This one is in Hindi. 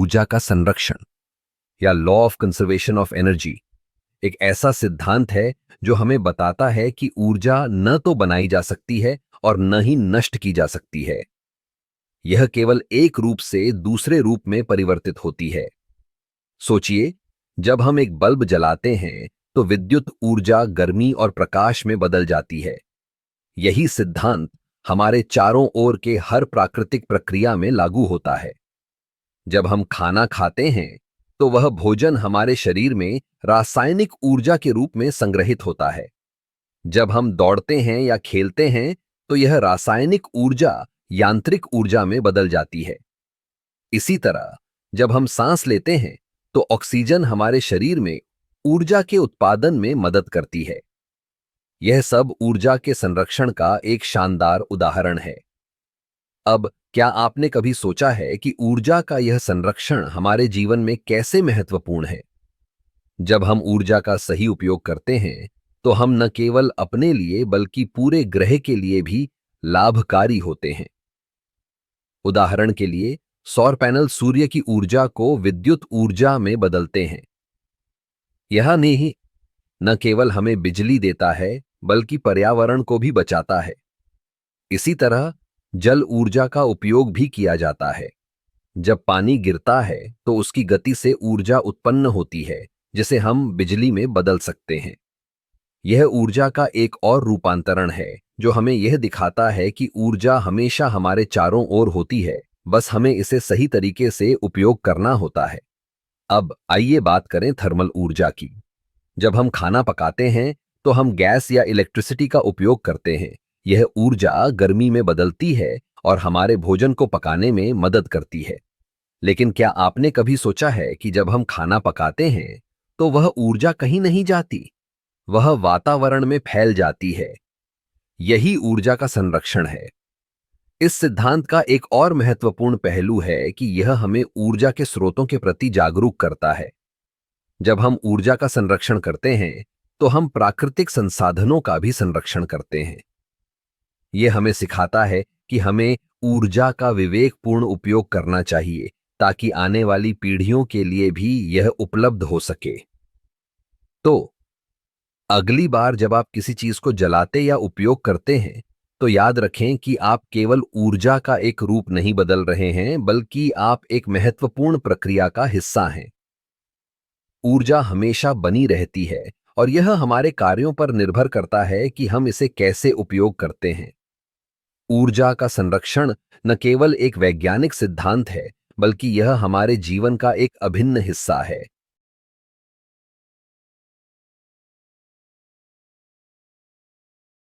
ऊर्जा का संरक्षण या law of conservation of energy एक ऐसा सिद्धांत है जो हमें बताता है कि ऊर्जा न तो बनाई जा सकती है और न ही नष्ट की जा सकती है। यह केवल एक रूप से दूसरे रूप में परिवर्तित होती है। सोचिए, जब हम एक बल्ब जलाते हैं तो विद्युत ऊर्जा गर्मी और प्रकाश में बदल जाती है। यही सिद्धांत हमारे चारों ओर के हर प्राकृतिक प्रक्रिया में लागू होता है। जब हम खाना खाते हैं तो वह भोजन हमारे शरीर में रासायनिक ऊर्जा के रूप में संग्रहित होता है। जब हम दौड़ते हैं या खेलते हैं तो यह रासायनिक ऊर्जा यांत्रिक ऊर्जा में बदल जाती है। इसी तरह जब हम सांस लेते हैं तो ऑक्सीजन हमारे शरीर में ऊर्जा के उत्पादन में मदद करती है। यह सब ऊर्जा के संरक्षण का एक शानदार उदाहरण है। अब क्या आपने कभी सोचा है कि ऊर्जा का यह संरक्षण हमारे जीवन में कैसे महत्वपूर्ण है? जब हम ऊर्जा का सही उपयोग करते हैं तो हम न केवल अपने लिए बल्कि पूरे ग्रह के लिए भी लाभकारी होते हैं। उदाहरण के लिए, सौर पैनल सूर्य की ऊर्जा को विद्युत ऊर्जा में बदलते हैं। यह नहीं न केवल हमें बिजली देता है बल्कि पर्यावरण को भी बचाता है। इसी तरह जल ऊर्जा का उपयोग भी किया जाता है। जब पानी गिरता है तो उसकी गति से ऊर्जा उत्पन्न होती है जिसे हम बिजली में बदल सकते हैं। यह ऊर्जा का एक और रूपांतरण है जो हमें यह दिखाता है कि ऊर्जा हमेशा हमारे चारों ओर होती है, बस हमें इसे सही तरीके से उपयोग करना होता है। अब आइए बात करें थर्मल ऊर्जा की। जब हम खाना पकाते हैं तो हम गैस या इलेक्ट्रिसिटी का उपयोग करते हैं। यह ऊर्जा गर्मी में बदलती है और हमारे भोजन को पकाने में मदद करती है। लेकिन क्या आपने कभी सोचा है कि जब हम खाना पकाते हैं तो वह ऊर्जा कहीं नहीं जाती, वह वातावरण में फैल जाती है। यही ऊर्जा का संरक्षण है। इस सिद्धांत का एक और महत्वपूर्ण पहलू है कि यह हमें ऊर्जा के स्रोतों के प्रति जागरूक करता है। जब हम ऊर्जा का संरक्षण करते हैं तो हम प्राकृतिक संसाधनों का भी संरक्षण करते हैं। यह हमें सिखाता है कि हमें ऊर्जा का विवेकपूर्ण उपयोग करना चाहिए ताकि आने वाली पीढ़ियों के लिए भी यह उपलब्ध हो सके। तो अगली बार जब आप किसी चीज को जलाते या उपयोग करते हैं तो याद रखें कि आप केवल ऊर्जा का एक रूप नहीं बदल रहे हैं, बल्कि आप एक महत्वपूर्ण प्रक्रिया का हिस्सा हैं। ऊर्जा हमेशा बनी रहती है और यह हमारे कार्यों पर निर्भर करता है कि हम इसे कैसे उपयोग करते हैं। ऊर्जा का संरक्षण न केवल एक वैज्ञानिक सिद्धांत है, बल्कि यह हमारे जीवन का एक अभिन्न हिस्सा है।